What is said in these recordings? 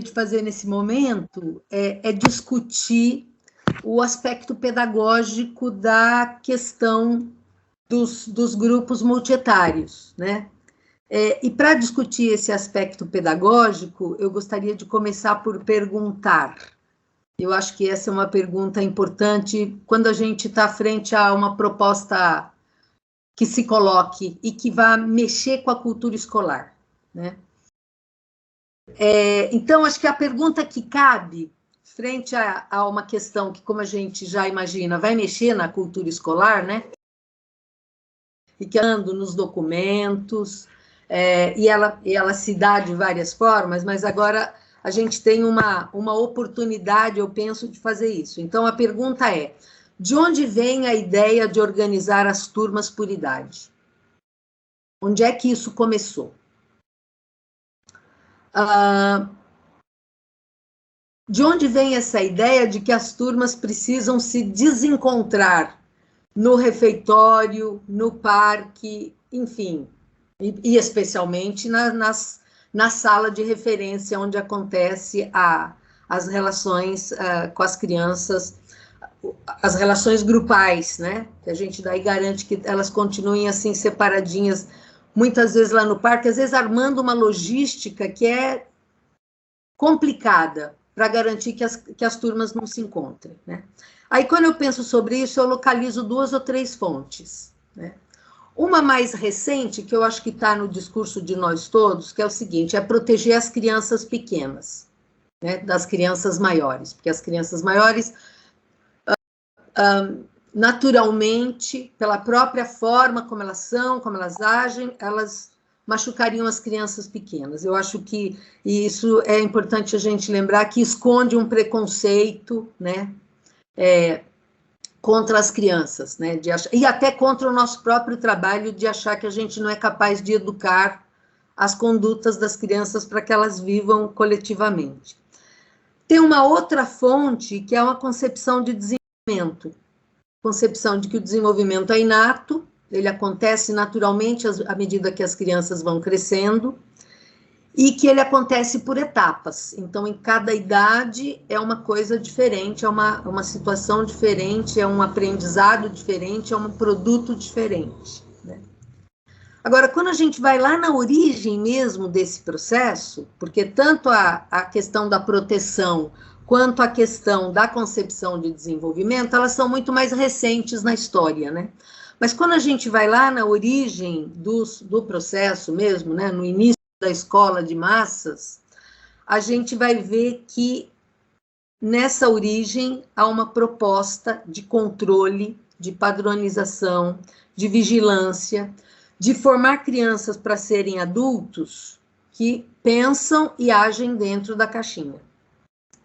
de fazer nesse momento é discutir o aspecto pedagógico da questão dos grupos multietários, né? E para discutir esse aspecto pedagógico, eu gostaria de começar por perguntar. Eu acho que essa é uma pergunta importante quando a gente está frente a uma proposta que se coloque e que vá mexer com a cultura escolar, né? Então, acho que a pergunta que cabe frente a uma questão que, como a gente já imagina, vai mexer na cultura escolar, né? E que ando nos documentos, e ela se dá de várias formas, mas agora a gente tem uma oportunidade, eu penso, de fazer isso. Então, a pergunta é, de onde vem a ideia de organizar as turmas por idade? Onde é que isso começou? De onde vem essa ideia de que as turmas precisam se desencontrar no refeitório, no parque, enfim, e especialmente na sala de referência, onde acontece as relações com as crianças, as relações grupais, né? Que a gente daí garante que elas continuem assim separadinhas, muitas vezes lá no parque, às vezes armando uma logística que é complicada para garantir que as turmas não se encontrem, né? Aí, quando eu penso sobre isso, eu localizo 2 ou 3 fontes, né? Uma mais recente, que eu acho que está no discurso de nós todos, que é o seguinte, é proteger as crianças pequenas, né, das crianças maiores, porque as crianças maiores, naturalmente, pela própria forma como elas são, como elas agem, elas machucariam as crianças pequenas. Eu acho que isso é importante a gente lembrar, que esconde um preconceito, né, contra as crianças, né, e até contra o nosso próprio trabalho de achar que a gente não é capaz de educar as condutas das crianças para que elas vivam coletivamente. Tem uma outra fonte, que é uma concepção de desenvolvimento, concepção de que o desenvolvimento é inato, ele acontece naturalmente à medida que as crianças vão crescendo, e que ele acontece por etapas. Então, em cada idade é uma coisa diferente, é uma situação diferente, é um aprendizado diferente, é um produto diferente, né? Agora, quando a gente vai lá na origem mesmo desse processo, porque tanto a questão da proteção quanto a questão da concepção de desenvolvimento, elas são muito mais recentes na história, né? Mas quando a gente vai lá na origem do processo mesmo, né, no início da escola de massas, a gente vai ver que nessa origem há uma proposta de controle, de padronização, de vigilância, de formar crianças para serem adultos que pensam e agem dentro da caixinha.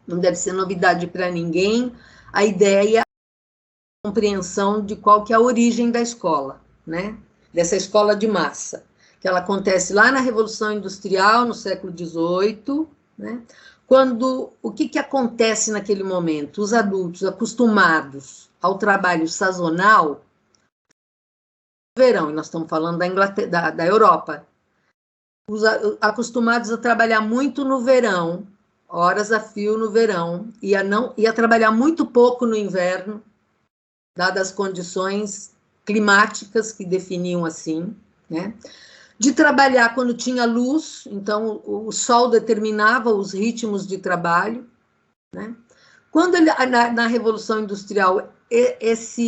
Não deve ser novidade para ninguém a ideia, a compreensão de qual que é a origem da escola, né? Dessa escola de massa, que ela acontece lá na Revolução Industrial, no século XVIII, né? Quando, o que acontece naquele momento? Os adultos acostumados ao trabalho sazonal, verão, e nós estamos falando da Europa, acostumados a trabalhar muito no verão, horas a fio no verão, e a trabalhar muito pouco no inverno, dadas as condições climáticas que definiam assim, né? De trabalhar quando tinha luz, então o sol determinava os ritmos de trabalho, né? Quando na Revolução Industrial, essa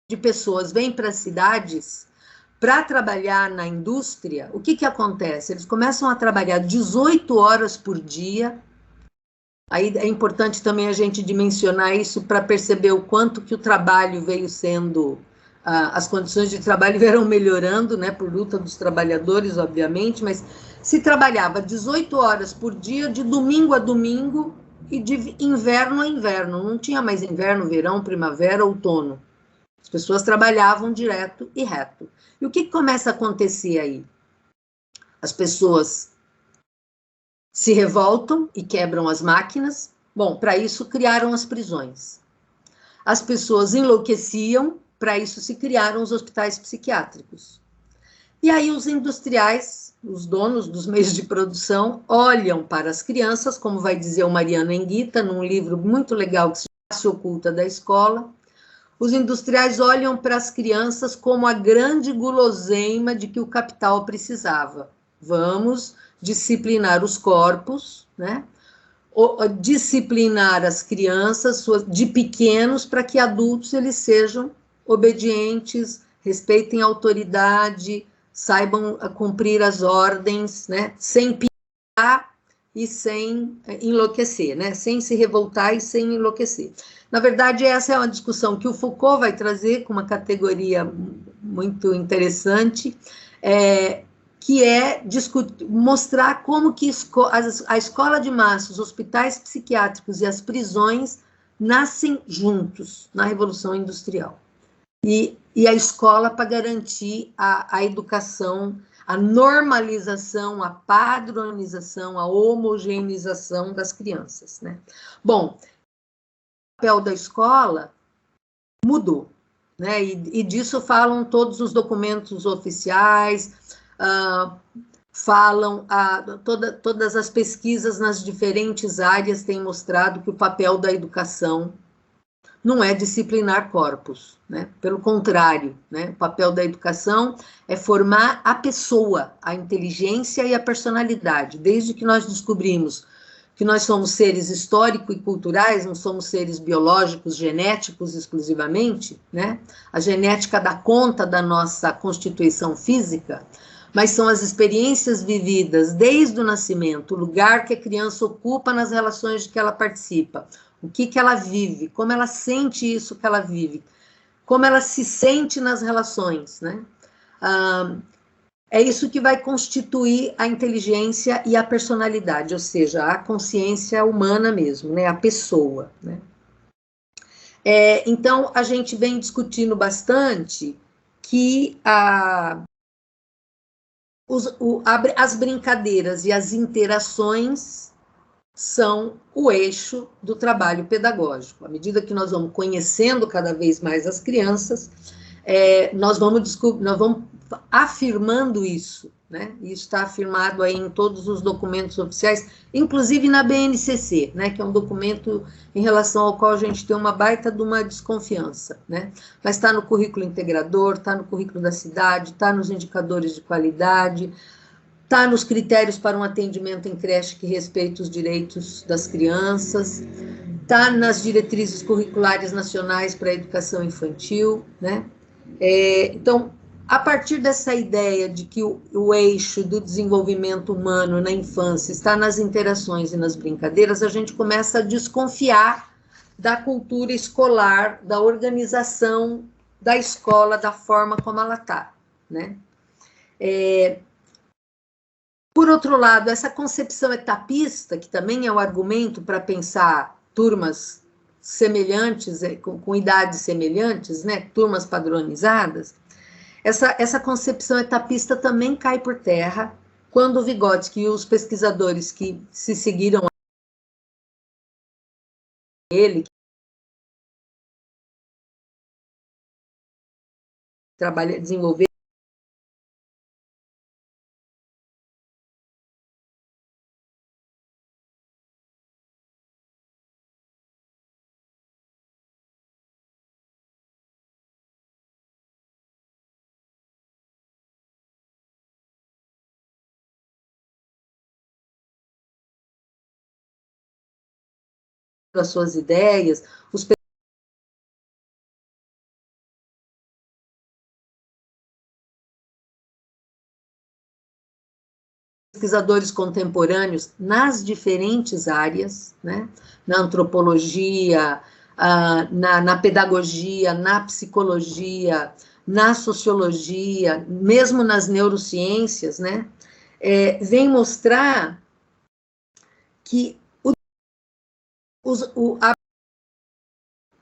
de pessoas vêm para as cidades para trabalhar na indústria, o que acontece? Eles começam a trabalhar 18 horas por dia. Aí é importante também a gente dimensionar isso para perceber o quanto que o trabalho veio sendo, as condições de trabalho vieram melhorando, né, por luta dos trabalhadores, obviamente, mas se trabalhava 18 horas por dia, de domingo a domingo, e de inverno a inverno. Não tinha mais inverno, verão, primavera, outono. As pessoas trabalhavam direto e reto. E o que começa a acontecer aí? As pessoas se revoltam e quebram as máquinas. Bom, para isso criaram as prisões. As pessoas enlouqueciam, para isso se criaram os hospitais psiquiátricos. E aí os industriais os donos dos meios de produção, olham para as crianças, como vai dizer o Mariano Enguita, num livro muito legal que se oculta da escola. Os industriais olham para as crianças como a grande guloseima de que o capital precisava. Vamos disciplinar os corpos, né? Disciplinar as crianças de pequenos para que adultos eles sejam obedientes, respeitem a autoridade, saibam cumprir as ordens, né? Sem pirar e sem enlouquecer, né? Sem se revoltar e sem enlouquecer. Na verdade, essa é uma discussão que o Foucault vai trazer com uma categoria muito interessante, que é mostrar como que a escola de massa, os hospitais psiquiátricos e as prisões nascem juntos na Revolução Industrial. E a escola para garantir a educação, a normalização, a padronização, a homogeneização das crianças, né? Bom, o papel da escola mudou, né? E disso falam todos os documentos oficiais, falam, todas as pesquisas nas diferentes áreas têm mostrado que o papel da educação não é disciplinar corpos, né? Pelo contrário, né? O papel da educação é formar a pessoa, a inteligência e a personalidade. Desde que nós descobrimos que nós somos seres históricos e culturais, não somos seres biológicos, genéticos exclusivamente, né? A genética dá conta da nossa constituição física, mas são as experiências vividas desde o nascimento, o lugar que a criança ocupa nas relações de que ela participa, o que ela vive, como ela sente isso que ela vive, como ela se sente nas relações, né? É isso que vai constituir a inteligência e a personalidade, ou seja, a consciência humana mesmo, né? A pessoa, né? Então, a gente vem discutindo bastante que as brincadeiras e as interações são o eixo do trabalho pedagógico. À medida que nós vamos conhecendo cada vez mais as crianças, nós vamos afirmando isso, né? Isso está afirmado aí em todos os documentos oficiais, inclusive na BNCC, né? Que é um documento em relação ao qual a gente tem uma baita de uma desconfiança, né? Mas está no currículo integrador, está no currículo da cidade, está nos indicadores de qualidade, está nos critérios para um atendimento em creche que respeita os direitos das crianças, está nas diretrizes curriculares nacionais para a educação infantil, né? Então, a partir dessa ideia de que o eixo do desenvolvimento humano na infância está nas interações e nas brincadeiras, a gente começa a desconfiar da cultura escolar, da organização da escola, da forma como ela está, né? Por outro lado, essa concepção etapista, que também é o argumento para pensar turmas semelhantes, com idades semelhantes, né, turmas padronizadas, essa concepção etapista também cai por terra quando o Vygotsky e os pesquisadores que se seguiram a ele, que desenvolver as suas ideias, os pesquisadores contemporâneos nas diferentes áreas, né? Na antropologia, na pedagogia, na psicologia, na sociologia, mesmo nas neurociências, né? Vem mostrar que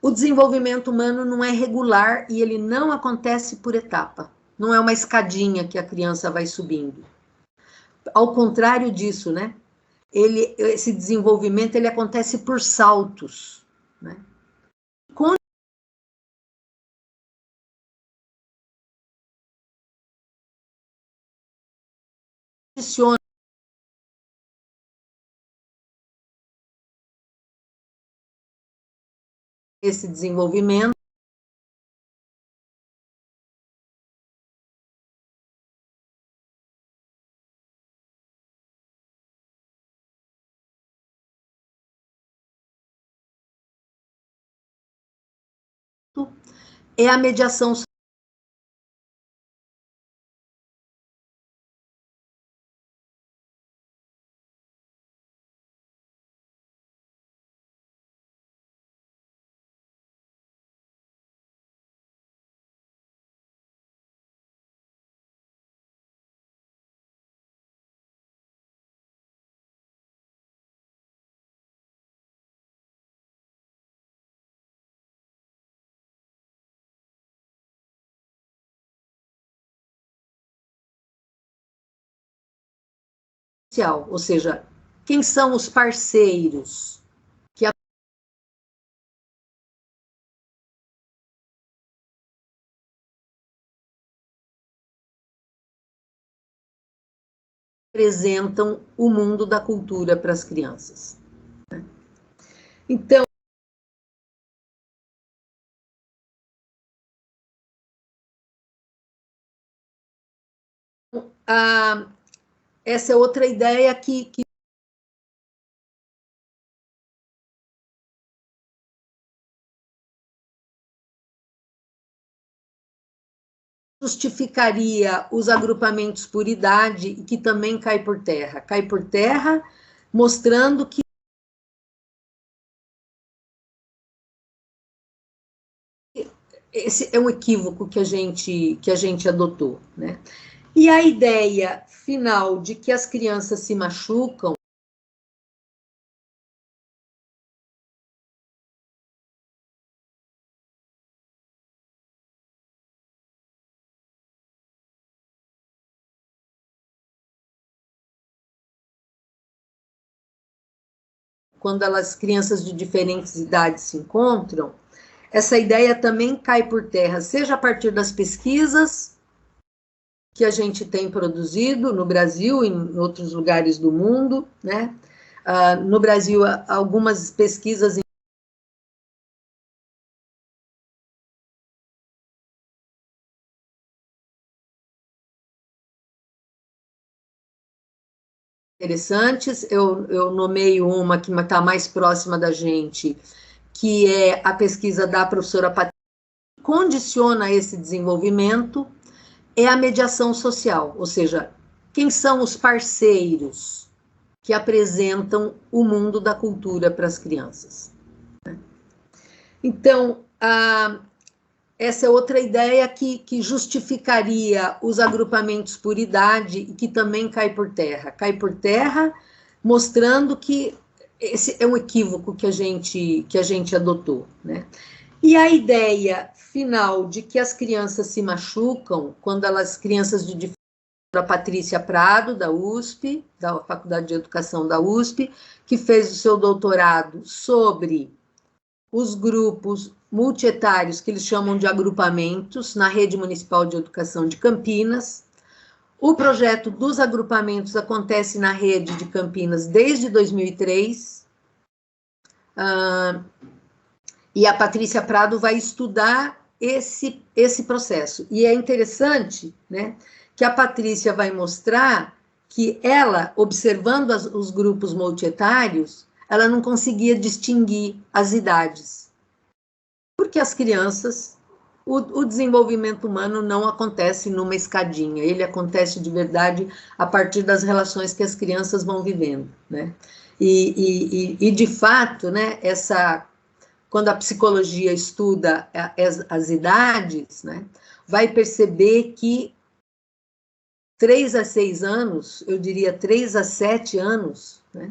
o desenvolvimento humano não é regular e ele não acontece por etapa. Não é uma escadinha que a criança vai subindo. Ao contrário disso, né? Esse desenvolvimento ele acontece por saltos, né? condiciona esse desenvolvimento é a mediação social, ou seja, quem são os parceiros que apresentam o mundo da cultura para as crianças. Então, essa é outra ideia que justificaria os agrupamentos por idade e que também cai por terra. Cai por terra, mostrando que esse é um equívoco que a gente adotou, né? E a ideia final de que as crianças se machucam quando as crianças de diferentes idades se encontram, essa ideia também cai por terra, seja a partir das pesquisas que a gente tem produzido no Brasil e em outros lugares do mundo, né? No Brasil, algumas pesquisas interessantes, eu nomeio uma que está mais próxima da gente, que é a pesquisa da professora Patrícia, que condiciona esse desenvolvimento, é a mediação social, ou seja, quem são os parceiros que apresentam o mundo da cultura para as crianças. Então, essa é outra ideia que justificaria os agrupamentos por idade e que também cai por terra, mostrando que esse é um equívoco que a gente adotou, né? E a ideia final de que as crianças se machucam quando crianças de a Patrícia Prado, da USP, da Faculdade de Educação da USP, que fez o seu doutorado sobre os grupos multietários, que eles chamam de agrupamentos, na Rede Municipal de Educação de Campinas. O projeto dos agrupamentos acontece na rede de Campinas desde 2003, e a Patrícia Prado vai estudar esse processo. E é interessante, né, que a Patrícia vai mostrar que ela, observando os grupos multietários, ela não conseguia distinguir as idades. Porque as crianças, o desenvolvimento humano não acontece numa escadinha, ele acontece de verdade a partir das relações que as crianças vão vivendo, né? E de fato, né, quando a psicologia estuda as idades, né, vai perceber que 3 a 6 anos, eu diria 3 a 7 anos, né,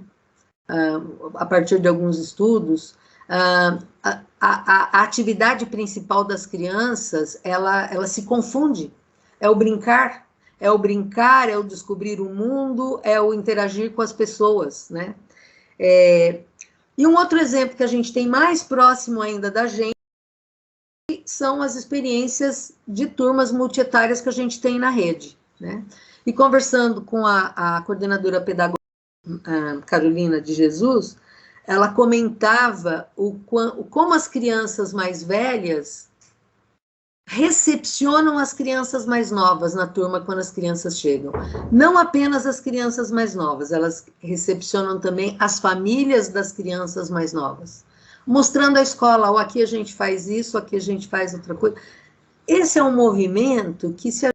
a partir de alguns estudos, a atividade principal das crianças, ela se confunde. É o brincar, é o descobrir o mundo, é o interagir com as pessoas, né? E um outro exemplo que a gente tem mais próximo ainda da gente são as experiências de turmas multietárias que a gente tem na rede, né? E conversando com a coordenadora pedagógica, Carolina de Jesus, ela comentava como as crianças mais velhas recepcionam as crianças mais novas na turma quando as crianças chegam. Não apenas as crianças mais novas, elas recepcionam também as famílias das crianças mais novas, mostrando a escola, ó, aqui a gente faz isso, aqui a gente faz outra coisa. Esse é um movimento que, se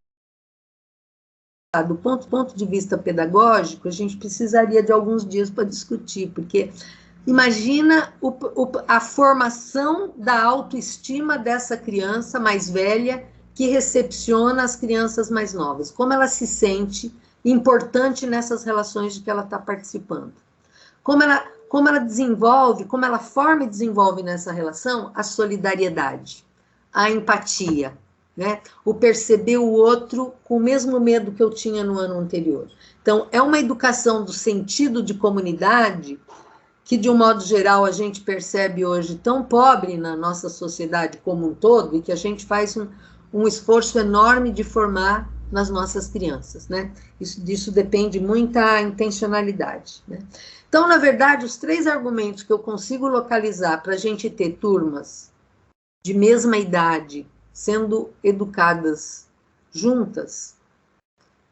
do ponto de vista pedagógico, a gente precisaria de alguns dias para discutir, porque imagina a formação da autoestima dessa criança mais velha que recepciona as crianças mais novas, como ela se sente importante nessas relações de que ela está participando. Como ela desenvolve, como ela forma e desenvolve nessa relação a solidariedade, a empatia, né? O perceber o outro com o mesmo medo que eu tinha no ano anterior. Então, é uma educação do sentido de comunidade que, de um modo geral, a gente percebe hoje tão pobre na nossa sociedade como um todo, e que a gente faz um esforço enorme de formar nas nossas crianças, né? Disso depende muita intencionalidade, né? Então, na verdade, os 3 argumentos que eu consigo localizar para a gente ter turmas de mesma idade sendo educadas juntas,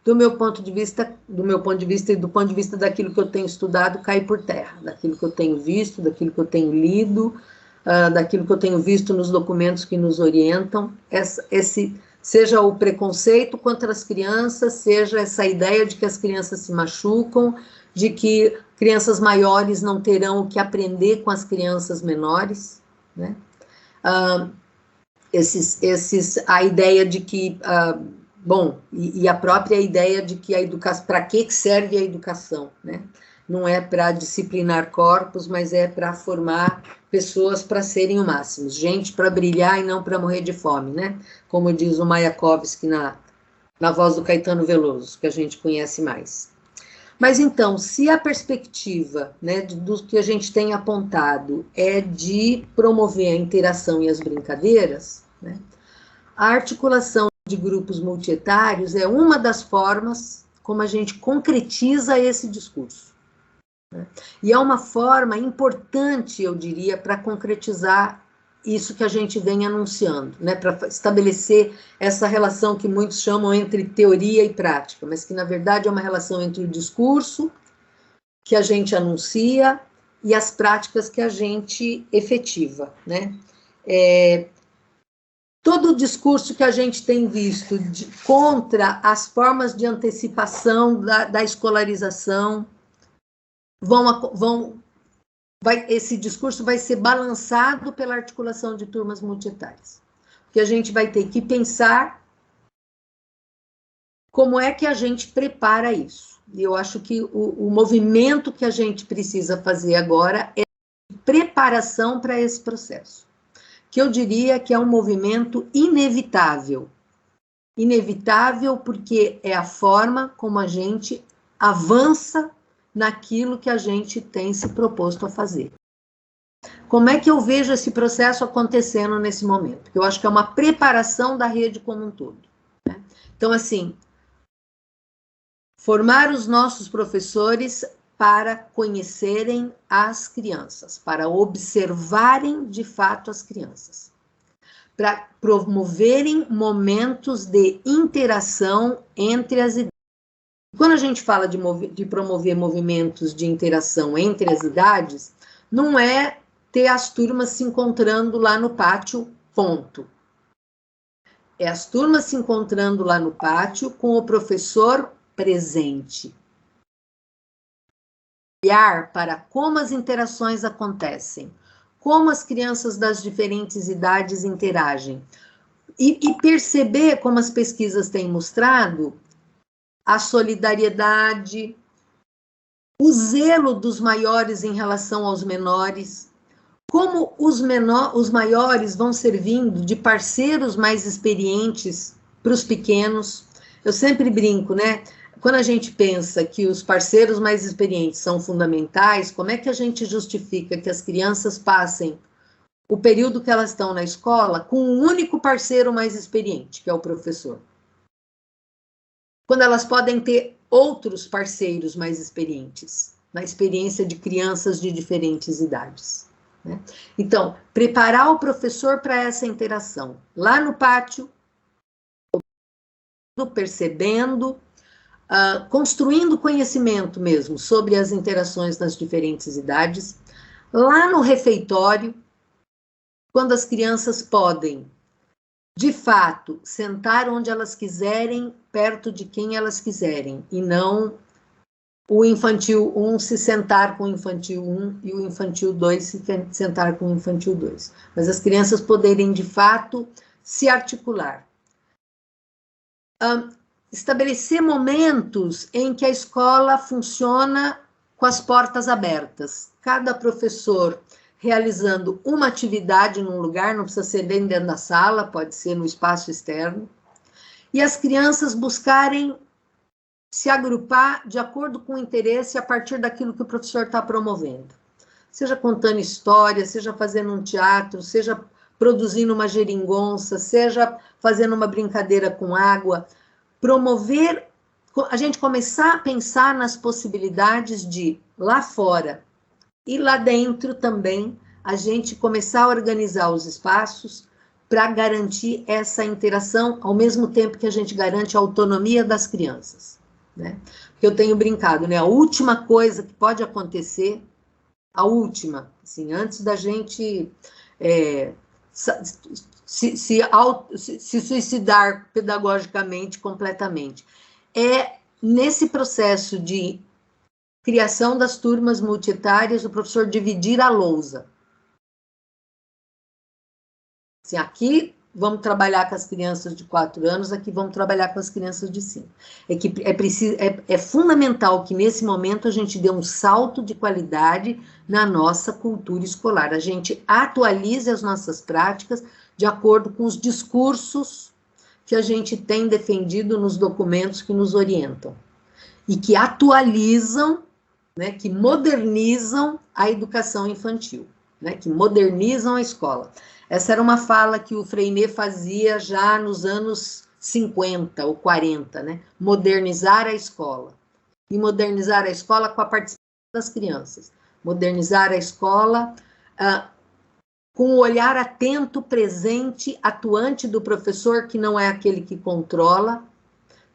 do meu ponto de vista e do ponto de vista daquilo que eu tenho estudado, cai por terra, daquilo que eu tenho visto, daquilo que eu tenho lido, daquilo que eu tenho visto nos documentos que nos orientam, seja o preconceito contra as crianças, seja essa ideia de que as crianças se machucam, de que crianças maiores não terão o que aprender com as crianças menores, né? A ideia de que, e a própria ideia de que a educação, para que serve a educação, né? Não é para disciplinar corpos, mas é para formar pessoas para serem o máximo, gente para brilhar e não para morrer de fome, né? Como diz o Mayakovsky na voz do Caetano Veloso, que a gente conhece mais. Mas então, se a perspectiva, né, do que a gente tem apontado é de promover a interação e as brincadeiras, né, a articulação de grupos multietários é uma das formas como a gente concretiza esse discurso, né? E é uma forma importante, eu diria, para concretizar isso que a gente vem anunciando, né, para estabelecer essa relação que muitos chamam entre teoria e prática, mas que, na verdade, é uma relação entre o discurso que a gente anuncia e as práticas que a gente efetiva, né? Todo o discurso que a gente tem visto contra as formas de antecipação da escolarização esse discurso vai ser balançado pela articulação de turmas multietárias. Porque a gente vai ter que pensar como é que a gente prepara isso. E eu acho que o movimento que a gente precisa fazer agora é preparação para esse processo, que eu diria que é um movimento inevitável. Inevitável porque é a forma como a gente avança naquilo que a gente tem se proposto a fazer. Como é que eu vejo esse processo acontecendo nesse momento? Porque eu acho que é uma preparação da rede como um todo, né? Então, assim, formar os nossos professores para conhecerem as crianças, para observarem de fato as crianças, para promoverem momentos de interação entre as idades. Quando a gente fala de promover movimentos de interação entre as idades, não é ter as turmas se encontrando lá no pátio, ponto. É as turmas se encontrando lá no pátio com o professor presente. Olhar para como as interações acontecem, como as crianças das diferentes idades interagem, e perceber, como as pesquisas têm mostrado, a solidariedade, o zelo dos maiores em relação aos menores, como os maiores vão servindo de parceiros mais experientes para os pequenos. Eu sempre brinco, né? Quando a gente pensa que os parceiros mais experientes são fundamentais, como é que a gente justifica que as crianças passem o período que elas estão na escola com um único parceiro mais experiente, que é o professor? quando elas podem ter outros parceiros mais experientes, na experiência de crianças de diferentes idades, né? Então, preparar o professor para essa interação, lá no pátio, percebendo, construindo conhecimento mesmo sobre as interações das diferentes idades, lá no refeitório, quando as crianças podem, de fato, sentar onde elas quiserem, perto de quem elas quiserem, e não o infantil 1 se sentar com o infantil 1 e o infantil 2 se sentar com o infantil 2. Mas as crianças poderem, de fato, se articular. Estabelecer momentos em que a escola funciona com as portas abertas. Cada professor realizando uma atividade num lugar, não precisa ser nem dentro da sala, pode ser no espaço externo, e as crianças buscarem se agrupar de acordo com o interesse a partir daquilo que o professor está promovendo. Seja contando história, seja fazendo um teatro, seja produzindo uma geringonça, seja fazendo uma brincadeira com água. Promover, a gente começar a pensar nas possibilidades de, lá fora, e lá dentro também, a gente começar a organizar os espaços para garantir essa interação, ao mesmo tempo que a gente garante a autonomia das crianças, né? Porque eu tenho brincado, né? A última coisa que pode acontecer, a última, assim, antes da gente se suicidar pedagogicamente, completamente, é nesse processo de criação das turmas multietárias, o professor dividir a lousa. Assim, aqui vamos trabalhar com as crianças de 4 anos, aqui vamos trabalhar com as crianças de 5. É fundamental que nesse momento a gente dê um salto de qualidade na nossa cultura escolar. A gente atualize as nossas práticas de acordo com os discursos que a gente tem defendido nos documentos que nos orientam. E que atualizam, né, que modernizam a educação infantil, né, que modernizam a escola. Essa era uma fala que o Freinet fazia já nos anos 50 ou 40, né? Modernizar a escola. E modernizar a escola com a participação das crianças. Modernizar a escola com o olhar atento, presente, atuante do professor, que não é aquele que controla,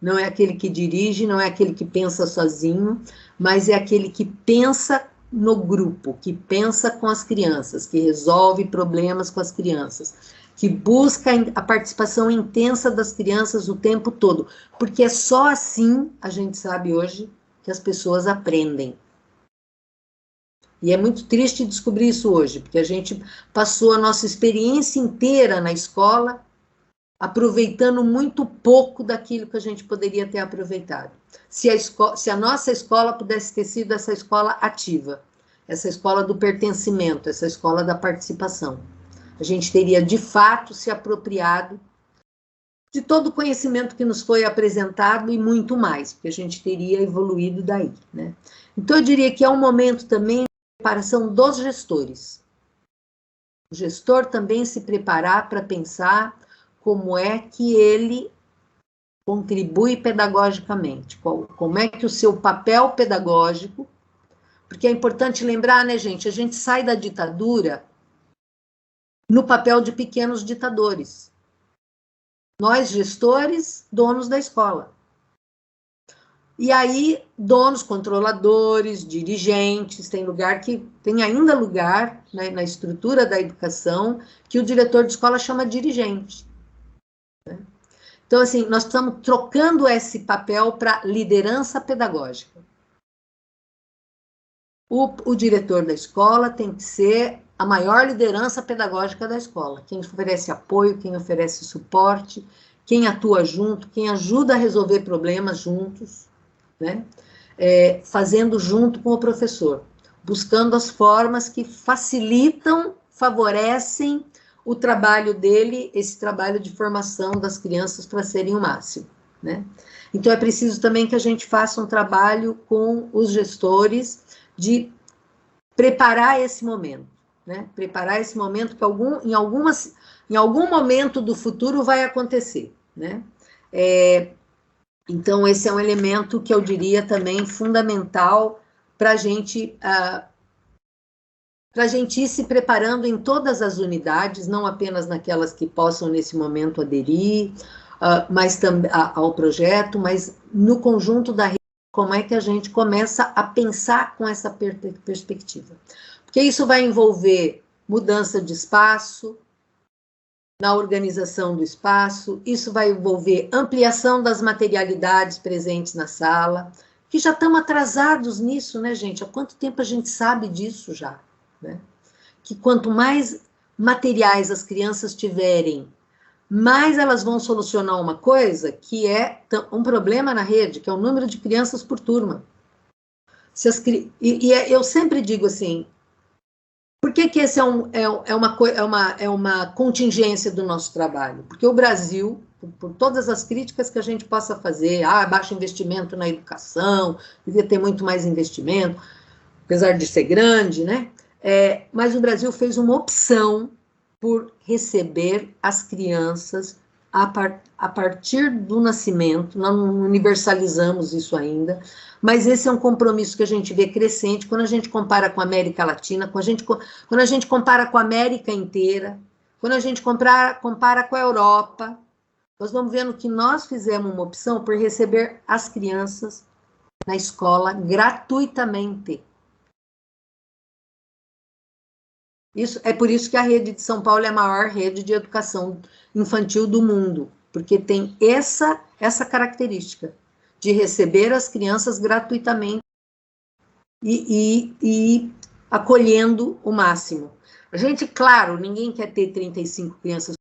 não é aquele que dirige, não é aquele que pensa sozinho, mas é aquele que pensa no grupo, que pensa com as crianças, que resolve problemas com as crianças, que busca a participação intensa das crianças o tempo todo, porque é só assim, a gente sabe hoje, que as pessoas aprendem. E é muito triste descobrir isso hoje, porque a gente passou a nossa experiência inteira na escola aproveitando muito pouco daquilo que a gente poderia ter aproveitado. Se a nossa escola pudesse ter sido essa escola ativa, essa escola do pertencimento, essa escola da participação, a gente teria, de fato, se apropriado de todo o conhecimento que nos foi apresentado e muito mais, porque a gente teria evoluído daí, né? Então, eu diria que é um momento também de preparação dos gestores. O gestor também se preparar para pensar como é que ele contribui pedagogicamente, como é que o seu papel pedagógico, porque é importante lembrar, né, gente, a gente sai da ditadura no papel de pequenos ditadores. Nós, gestores, donos da escola. E aí, donos, controladores, dirigentes, tem ainda lugar, né, na estrutura da educação que o diretor de escola chama dirigente. Então, assim, nós estamos trocando esse papel para liderança pedagógica. O diretor da escola tem que ser a maior liderança pedagógica da escola. Quem oferece apoio, quem oferece suporte, quem atua junto, quem ajuda a resolver problemas juntos, né? Fazendo junto com o professor, buscando as formas que facilitam, favorecem o trabalho dele, esse trabalho de formação das crianças para serem o máximo, né? Então, é preciso também que a gente faça um trabalho com os gestores de preparar esse momento, né? Preparar esse momento que em algum momento do futuro vai acontecer, né? Então, esse é um elemento que eu diria também fundamental para a gente ir se preparando em todas as unidades, não apenas naquelas que possam, nesse momento, aderir mas também ao projeto, mas no conjunto da rede, como é que a gente começa a pensar com essa perspectiva. Porque isso vai envolver mudança de espaço, na organização do espaço, isso vai envolver ampliação das materialidades presentes na sala, que já estamos atrasados nisso, né, gente? Há quanto tempo a gente sabe disso já, né? Que quanto mais materiais as crianças tiverem, mais elas vão solucionar uma coisa que é um problema na rede, que é o número de crianças por turma. Eu sempre digo assim, por que esse é uma contingência do nosso trabalho? Porque o Brasil, por todas as críticas que a gente possa fazer, baixo investimento na educação, devia ter muito mais investimento, apesar de ser grande, né? Mas o Brasil fez uma opção por receber as crianças a partir do nascimento, nós não universalizamos isso ainda, mas esse é um compromisso que a gente vê crescente quando a gente compara com a América Latina, quando a gente compara com a América inteira, quando a gente compara com a Europa, nós vamos vendo que nós fizemos uma opção por receber as crianças na escola gratuitamente. É por isso que a rede de São Paulo é a maior rede de educação infantil do mundo, porque tem essa característica de receber as crianças gratuitamente e acolhendo o máximo. A gente, claro, ninguém quer ter 35 crianças,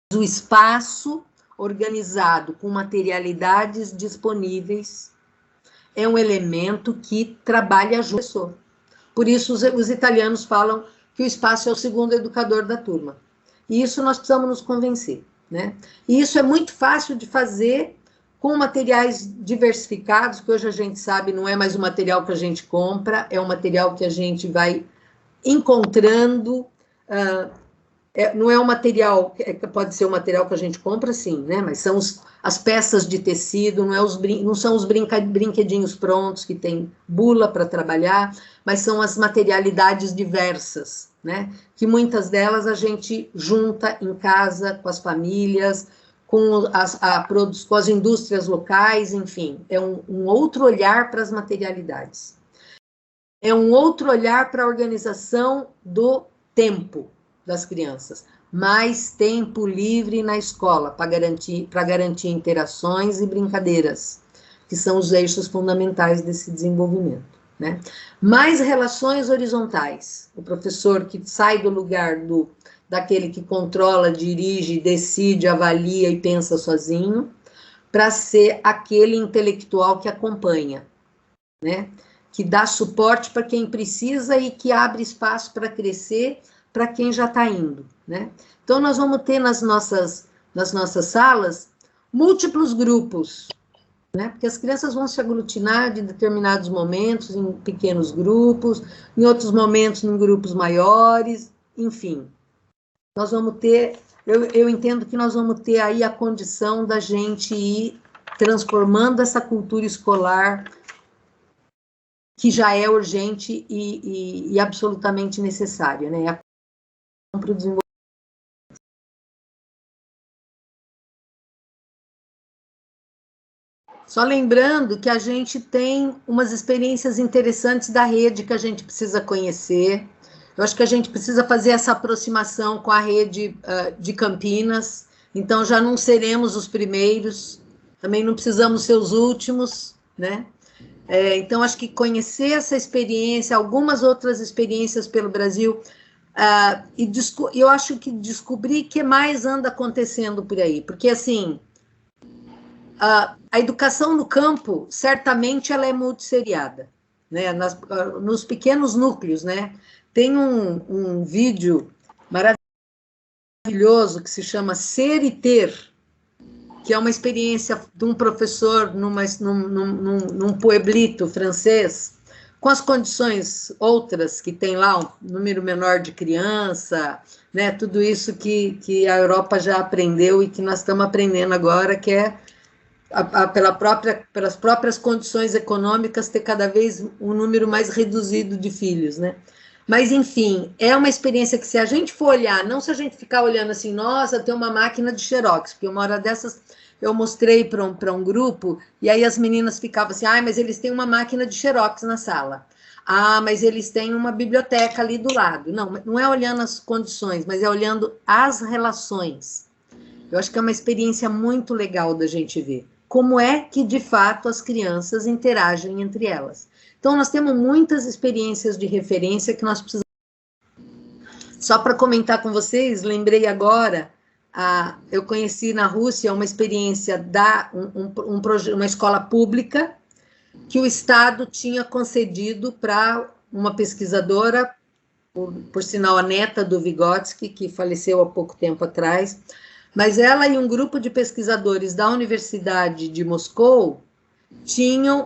mas o espaço organizado com materialidades disponíveis é um elemento que trabalha junto. Por isso os italianos falam que o espaço é o segundo educador da turma. E isso nós precisamos nos convencer, né? E isso é muito fácil de fazer com materiais diversificados, que hoje a gente sabe não é mais o material que a gente compra, é um material que a gente vai encontrando, não é um material, pode ser um material que a gente compra, sim, né? Mas são as peças de tecido, não são os brinquedinhos prontos que tem bula para trabalhar, mas são as materialidades diversas, né? Que muitas delas a gente junta em casa, com as famílias, com as indústrias locais, enfim, é um outro olhar para as materialidades. É um outro olhar para a organização do tempo das crianças. Mais tempo livre na escola, para garantir interações e brincadeiras, que são os eixos fundamentais desse desenvolvimento, né? Mais relações horizontais. O professor que sai do lugar daquele que controla, dirige, decide, avalia e pensa sozinho, para ser aquele intelectual que acompanha, né? Que dá suporte para quem precisa e que abre espaço para crescer para quem já está indo, né? Então, nós vamos ter nas nossas salas múltiplos grupos, né? Porque as crianças vão se aglutinar de determinados momentos em pequenos grupos, em outros momentos em grupos maiores, enfim. Nós vamos ter, eu entendo que nós vamos ter aí a condição da gente ir transformando essa cultura escolar que já é urgente e absolutamente necessária, né? Para o desenvolvimento. Só lembrando que a gente tem umas experiências interessantes da rede que a gente precisa conhecer. Eu acho que a gente precisa fazer essa aproximação com a rede de Campinas, então já não seremos os primeiros, também não precisamos ser os últimos, né? Então, acho que conhecer essa experiência, algumas outras experiências pelo Brasil, e eu acho que descobrir o que mais anda acontecendo por aí, porque, assim, a educação no campo, certamente, ela é multisseriada, né? Nos pequenos núcleos, né? Tem um vídeo maravilhoso que se chama Ser e Ter, que é uma experiência de um professor num pueblito francês, com as condições outras que tem lá, um número menor de criança, né, tudo isso que a Europa já aprendeu e que nós estamos aprendendo agora, que é pelas próprias condições econômicas, ter cada vez um número mais reduzido de filhos, né? Mas, enfim, é uma experiência que, se a gente for olhar, não se a gente ficar olhando assim, nossa, tem uma máquina de xerox, porque uma hora dessas eu mostrei para um grupo, e aí as meninas ficavam assim, mas eles têm uma máquina de xerox na sala. Mas eles têm uma biblioteca ali do lado. Não é olhando as condições, mas é olhando as relações. Eu acho que é uma experiência muito legal da gente ver como é que, de fato, as crianças interagem entre elas. Então, nós temos muitas experiências de referência que nós precisamos. Só para comentar com vocês, lembrei agora, eu conheci na Rússia uma experiência uma escola pública que o Estado tinha concedido para uma pesquisadora, por sinal a neta do Vygotsky, que faleceu há pouco tempo atrás, mas ela e um grupo de pesquisadores da Universidade de Moscou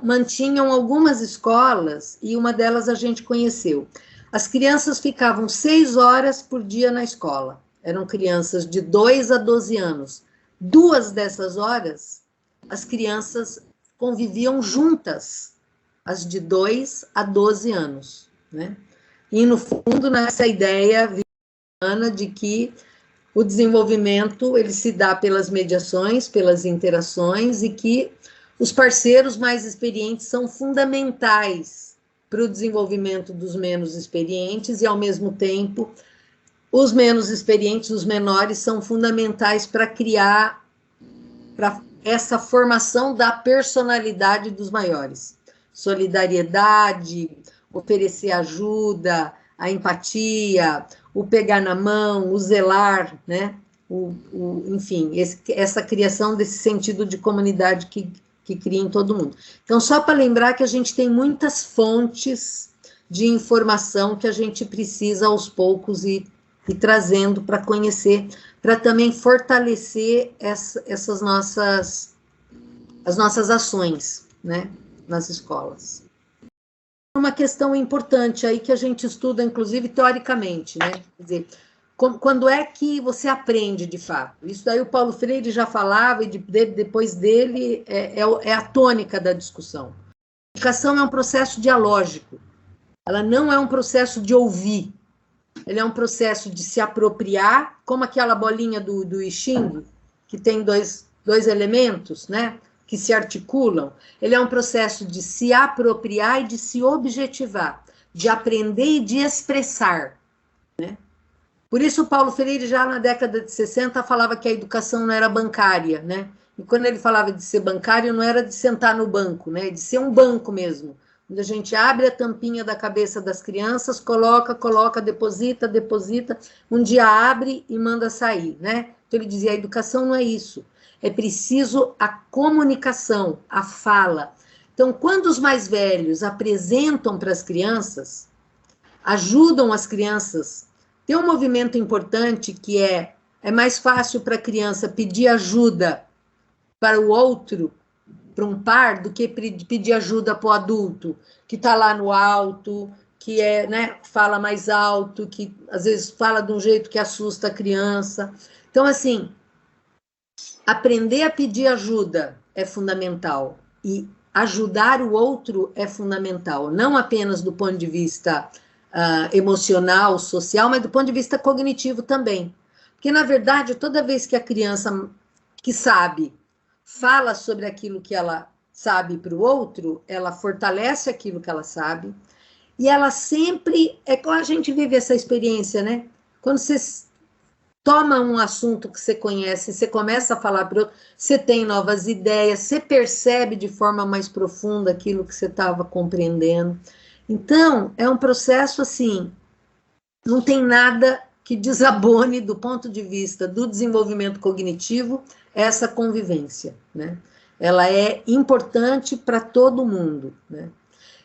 mantinham algumas escolas, e uma delas a gente conheceu. As crianças ficavam 6 horas por dia na escola. Eram crianças de 2 a 12 anos. 2 dessas horas, as crianças conviviam juntas, as de 2 a 12 anos, né? E, no fundo, nessa ideia de que o desenvolvimento ele se dá pelas mediações, pelas interações, e que os parceiros mais experientes são fundamentais para o desenvolvimento dos menos experientes, e, ao mesmo tempo, os menos experientes, os menores, são fundamentais para criar essa formação da personalidade dos maiores. Solidariedade, oferecer ajuda, a empatia, o pegar na mão, o zelar, né? Enfim, essa criação desse sentido de comunidade que cria em todo mundo. Então, só para lembrar que a gente tem muitas fontes de informação que a gente precisa, aos poucos, ir trazendo para conhecer, para também fortalecer as nossas ações, né, nas escolas. Uma questão importante aí que a gente estuda, inclusive, teoricamente, né? Quer dizer, quando é que você aprende, de fato? Isso daí o Paulo Freire já falava, e depois dele é a tônica da discussão. A educação é um processo dialógico. Ela não é um processo de ouvir. Ele é um processo de se apropriar, como aquela bolinha do I Ching, que tem dois elementos, né, que se articulam. Ele é um processo de se apropriar e de se objetivar, de aprender e de expressar, né? Por isso o Paulo Freire, já na década de 60, falava que a educação não era bancária, né? E quando ele falava de ser bancário, não era de sentar no banco, né? De ser um banco mesmo, onde a gente abre a tampinha da cabeça das crianças, coloca, deposita, um dia abre e manda sair, né? Então ele dizia, a educação não é isso. É preciso a comunicação, a fala. Então, quando os mais velhos apresentam para as crianças, ajudam as crianças, tem um movimento importante que é mais fácil para a criança pedir ajuda para o outro, para um par, do que pedir ajuda para o adulto, que está lá no alto, que né, fala mais alto, que às vezes fala de um jeito que assusta a criança. Então, assim, aprender a pedir ajuda é fundamental, e ajudar o outro é fundamental, não apenas do ponto de vista emocional, social, mas do ponto de vista cognitivo também. Porque, na verdade, toda vez que a criança que sabe fala sobre aquilo que ela sabe para o outro, ela fortalece aquilo que ela sabe, e ela sempre, a gente vive essa experiência, né? Quando você toma um assunto que você conhece, você começa a falar para o outro, você tem novas ideias, você percebe de forma mais profunda aquilo que você estava compreendendo. Então, é um processo assim, não tem nada que desabone do ponto de vista do desenvolvimento cognitivo essa convivência, né? Ela é importante para todo mundo, né?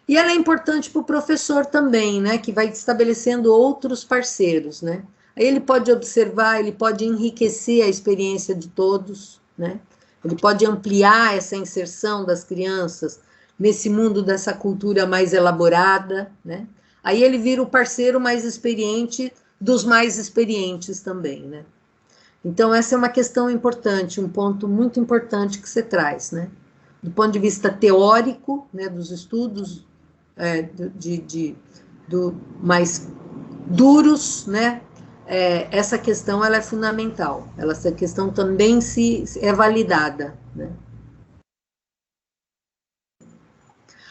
E ela é importante para o professor também, né? Que vai estabelecendo outros parceiros, né? Aí ele pode observar, ele pode enriquecer a experiência de todos, né? Ele pode ampliar essa inserção das crianças nesse mundo dessa cultura mais elaborada, né? Aí ele vira o parceiro mais experiente dos mais experientes também, né? Então, essa é uma questão importante, um ponto muito importante que você traz, né? Do ponto de vista teórico, né, dos estudos mais duros, né? Essa questão ela é fundamental. Essa questão também é validada, né?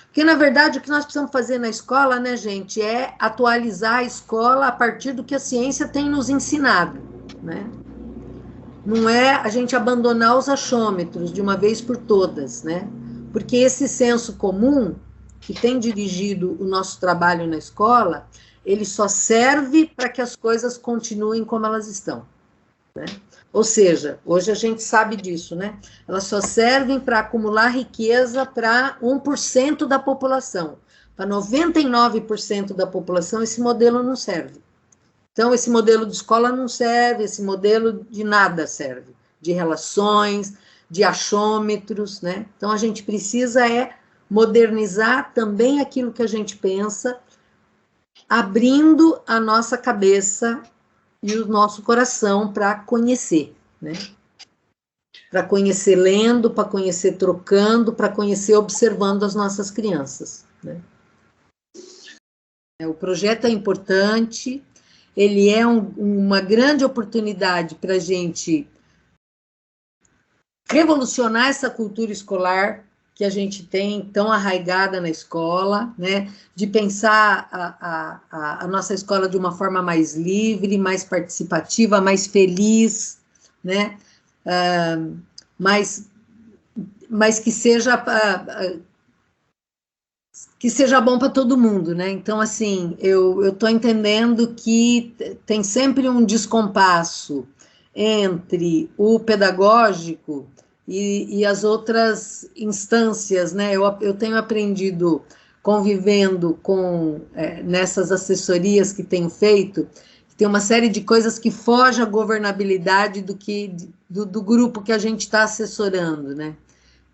Porque, na verdade, o que nós precisamos fazer na escola, né, gente, é atualizar a escola a partir do que a ciência tem nos ensinado, né? Não é a gente abandonar os achômetros de uma vez por todas, né? Porque esse senso comum que tem dirigido o nosso trabalho na escola, ele só serve para que as coisas continuem como elas estão, né? Ou seja, hoje a gente sabe disso, né? Elas só servem para acumular riqueza para 1% da população. Para 99% da população, esse modelo não serve. Então, esse modelo de escola não serve, esse modelo de nada serve. De relações, de achômetros, né? Então, a gente precisa modernizar também aquilo que a gente pensa, abrindo a nossa cabeça e o nosso coração para conhecer, né? Para conhecer lendo, para conhecer trocando, para conhecer observando as nossas crianças, né? O projeto é importante, ele é uma grande oportunidade para a gente revolucionar essa cultura escolar que a gente tem tão arraigada na escola, né? De pensar a nossa escola de uma forma mais livre, mais participativa, mais feliz, né? Mas que seja bom para todo mundo, né? Então, assim, eu estou entendendo que tem sempre um descompasso entre o pedagógico e as outras instâncias, né? Eu tenho aprendido convivendo nessas assessorias que tenho feito, que tem uma série de coisas que fogem à governabilidade do grupo que a gente está assessorando, né?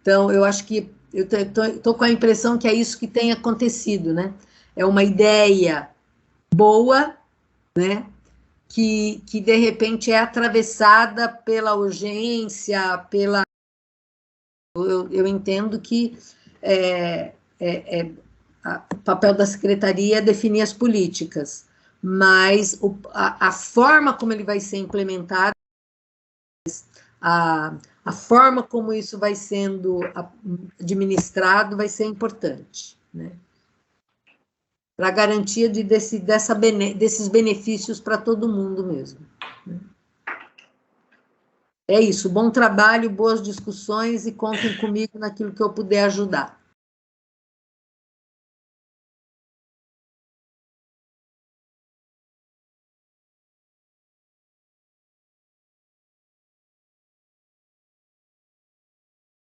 Então, eu acho que eu estou com a impressão que é isso que tem acontecido, né? É uma ideia boa, né? Que de repente é atravessada pela urgência, eu entendo que o papel da secretaria é definir as políticas, mas a forma como ele vai ser implementado, a forma como isso vai sendo administrado vai ser importante, né? Para a garantia desses benefícios para todo mundo mesmo, né? É isso, bom trabalho, boas discussões e contem comigo naquilo que eu puder ajudar.